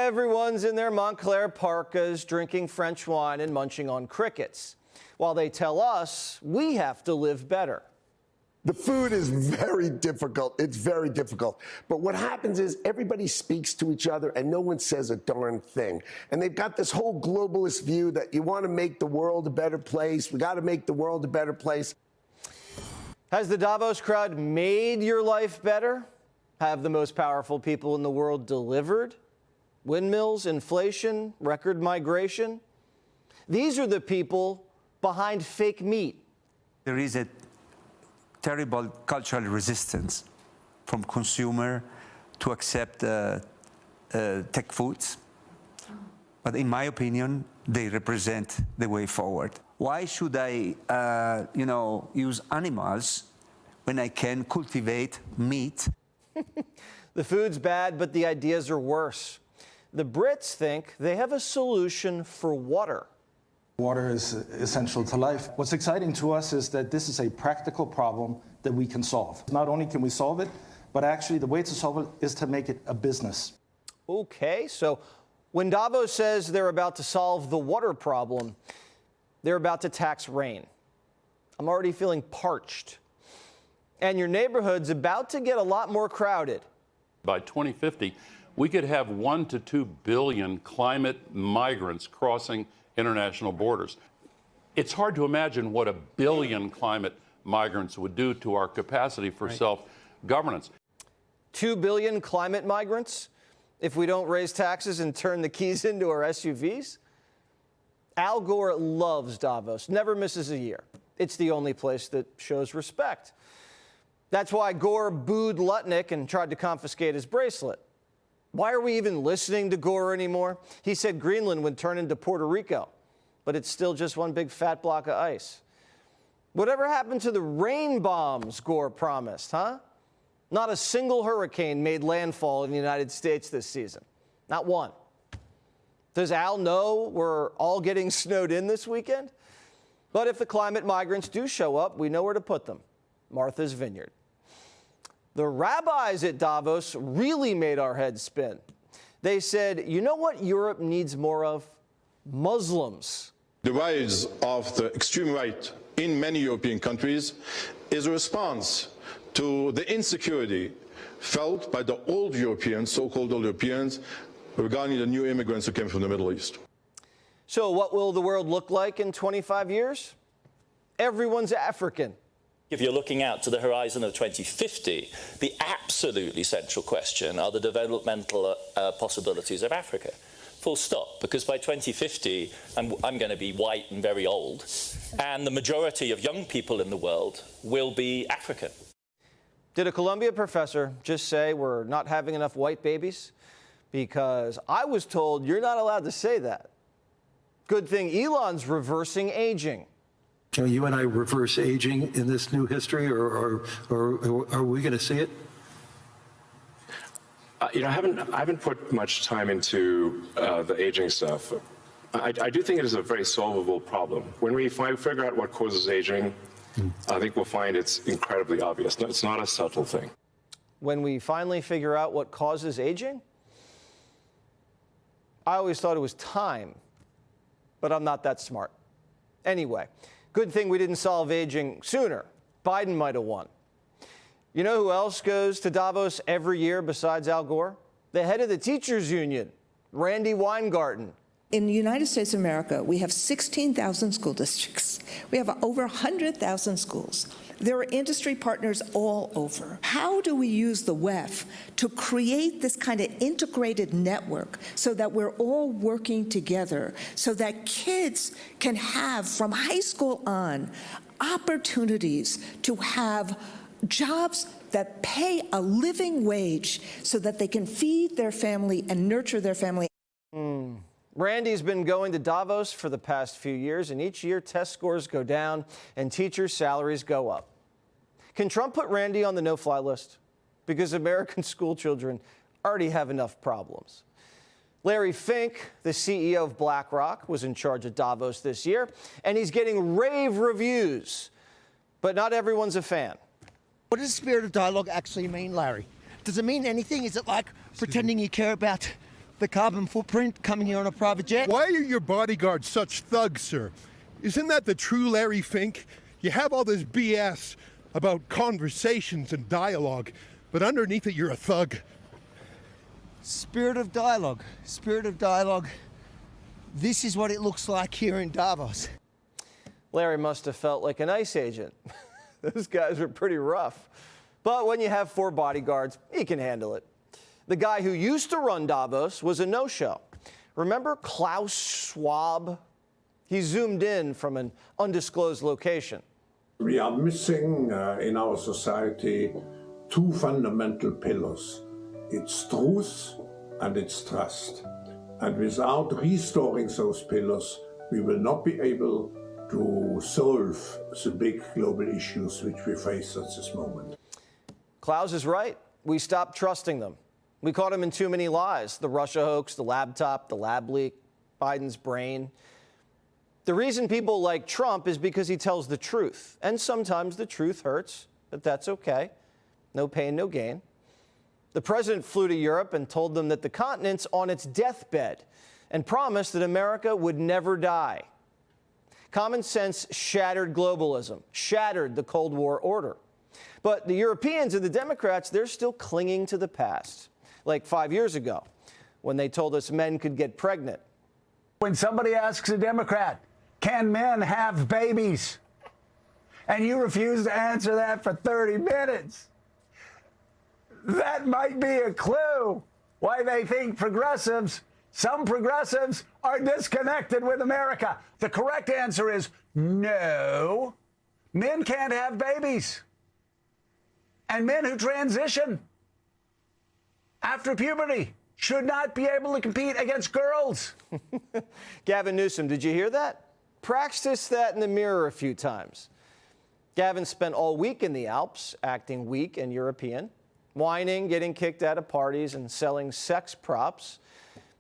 Everyone's in their Montclair parkas, drinking French wine and munching on crickets, while they tell us we have to live better. The food is very difficult. It's very difficult. But what happens is everybody speaks to each other and no one says a darn thing. And they've got this whole globalist view that you want to make the world a better place. We got to make the world a better place. Has the Davos crowd made your life better? Have the most powerful people in the world delivered? Windmills, inflation, record migration? These are the people behind fake meat. There is a terrible cultural resistance from consumer to accept tech foods. But in my opinion, they represent the way forward. Why should I, use animals when I can cultivate meat? The food's bad, but the ideas are worse. The Brits think they have a solution for water. Water is essential to life. What's exciting to us is that this is a practical problem that we can solve. Not only can we solve it, but actually the way to solve it is to make it a business. Okay, so when Davos says they're about to solve the water problem, they're about to tax rain. I'm already feeling parched. And your neighborhood's about to get a lot more crowded. By 2050, we could have 1 to 2 billion climate migrants crossing international borders. It's hard to imagine what 1 billion climate migrants would do to our capacity for self-governance. 2 billion climate migrants if we don't raise taxes and turn the keys into our SUVs? Al Gore loves Davos, never misses a year. It's the only place that shows respect. That's why Gore booed Lutnick and tried to confiscate his bracelet. Why are we even listening to Gore anymore? He said Greenland would turn into Puerto Rico, but it's still just one big fat block of ice. Whatever happened to the rain bombs Gore promised, huh? Not a single hurricane made landfall in the United States this season. Not one. Does Al know we're all getting snowed in this weekend? But if the climate migrants do show up, we know where to put them. Martha's Vineyard. The rabbis at Davos really made our heads spin. They said, you know what Europe needs more of? Muslims. The rise of the extreme right in many European countries is a response to the insecurity felt by the old Europeans, so-called old Europeans, regarding the new immigrants who came from the Middle East. So what will the world look like in 25 years? Everyone's African. If you're looking out to the horizon of 2050, the absolutely central question are the developmental possibilities of Africa. Full stop. Because by 2050, I'm going to be white and very old, and the majority of young people in the world will be African. Did a Columbia professor just say we're not having enough white babies? Because I was told you're not allowed to say that. Good thing Elon's reversing aging. Can you and I reverse aging in this new history, or are we going to see it? I haven't put much time into the aging stuff. I do think it is a very solvable problem. When we figure out what causes aging, I think we'll find it's incredibly obvious. It's not a subtle thing. When we finally figure out what causes aging? I always thought it was time, but I'm not that smart. Anyway. Good thing we didn't solve aging sooner. Biden might have won. You know who else goes to Davos every year besides Al Gore? The head of the teachers union, Randi Weingarten. In the United States of America, we have 16,000 school districts. We have over 100,000 schools. There are industry partners all over. How do we use the WEF to create this kind of integrated network so that we're all working together, so that kids can have, from high school on, opportunities to have jobs that pay a living wage so that they can feed their family and nurture their family? Randy's been going to Davos for the past few years, and each year test scores go down and teachers' salaries go up. Can Trump put Randy on the no-fly list? Because American school children already have enough problems. Larry Fink, the CEO of BlackRock, was in charge of Davos this year, and he's getting rave reviews. But not everyone's a fan. What does the spirit of dialogue actually mean, Larry? Does it mean anything? Is it like pretending you care about the carbon footprint coming here on a private jet. Why are your bodyguards such thugs, sir? Isn't that the true Larry Fink? You have all this BS about conversations and dialogue, but underneath it, you're a thug. Spirit of dialogue. Spirit of dialogue. This is what it looks like here in Davos. Larry must have felt like an ICE agent. Those guys were pretty rough. But when you have 4 bodyguards, he can handle it. The guy who used to run Davos was a no-show. Remember Klaus Schwab? He zoomed in from an undisclosed location. We are missing in our society 2 fundamental pillars. It's truth and it's trust. And without restoring those pillars, we will not be able to solve the big global issues which we face at this moment. Klaus is right. We stopped trusting them. We caught him in too many lies. The Russia hoax, the laptop, the lab leak, Biden's brain. The reason people like Trump is because he tells the truth. And sometimes the truth hurts, but that's okay. No pain, no gain. The president flew to Europe and told them that the continent's on its deathbed and promised that America would never die. Common sense shattered globalism, shattered the Cold War order. But the Europeans and the Democrats, they're still clinging to the past. Like 5 years ago, when they told us men could get pregnant. When somebody asks a Democrat, can men have babies? And you refuse to answer that for 30 minutes. That might be a clue why they think some progressives are disconnected with America. The correct answer is no. Men can't have babies. And men who transition after puberty should not be able to compete against girls. Gavin Newsom, did you hear that? Practice that in the mirror a few times. Gavin spent all week in the Alps acting weak and European, whining, getting kicked out of parties, and selling sex props,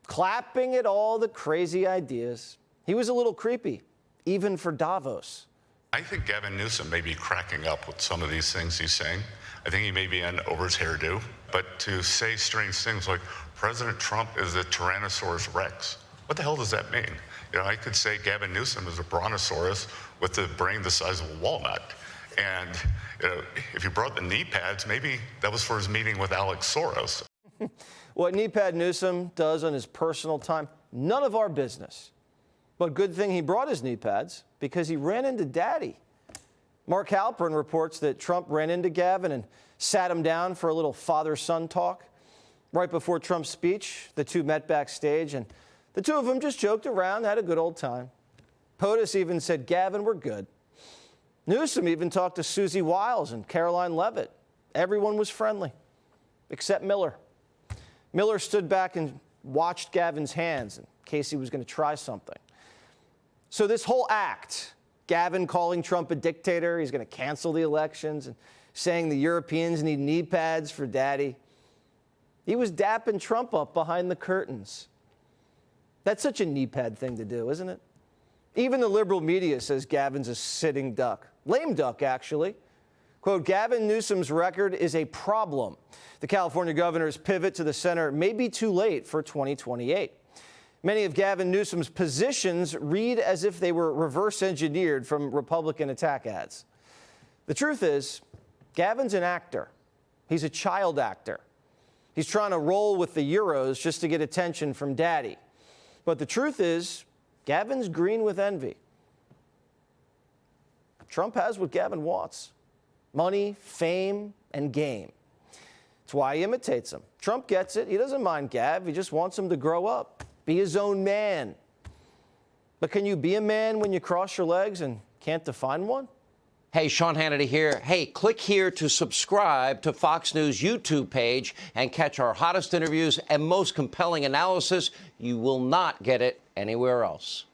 clapping at all the crazy ideas. He was a little creepy, even for Davos. I think Gavin Newsom may be cracking up with some of these things he's saying. I think he may be in over his hairdo. But to say strange things like President Trump is a Tyrannosaurus Rex, what the hell does that mean? You know, I could say Gavin Newsom is a brontosaurus with a brain the size of a walnut. And you know, if you brought the knee pads, maybe that was for his meeting with Alex Soros. What knee pad Newsom does on his personal time, none of our business. But good thing he brought his knee pads, because he ran into Daddy. Mark Halperin reports that Trump ran into Gavin and sat him down for a little father-son talk. Right before Trump's speech, the two met backstage, and the two of them just joked around, had a good old time. POTUS even said, Gavin, we're good. Newsom even talked to Susie Wiles and Caroline Levitt. Everyone was friendly, except Miller. Miller stood back and watched Gavin's hands in case he was going to try something. So this whole act, Gavin calling Trump a dictator, he's going to cancel the elections, and saying the Europeans need knee pads for Daddy. He was dapping Trump up behind the curtains. That's such a knee pad thing to do, isn't it? Even the liberal media says Gavin's a sitting duck. Lame duck, actually. Quote, Gavin Newsom's record is a problem. The California governor's pivot to the center may be too late for 2028. Many of Gavin Newsom's positions read as if they were reverse engineered from Republican attack ads. The truth is, Gavin's an actor. He's a child actor. He's trying to roll with the Euros just to get attention from Daddy. But the truth is, Gavin's green with envy. Trump has what Gavin wants: money, fame, and game. That's why he imitates him. Trump gets it. He doesn't mind Gav. He just wants him to grow up, be his own man. But can you be a man when you cross your legs and can't define one? Hey, Sean Hannity here. Hey, click here to subscribe to Fox News YouTube page and catch our hottest interviews and most compelling analysis. You will not get it anywhere else.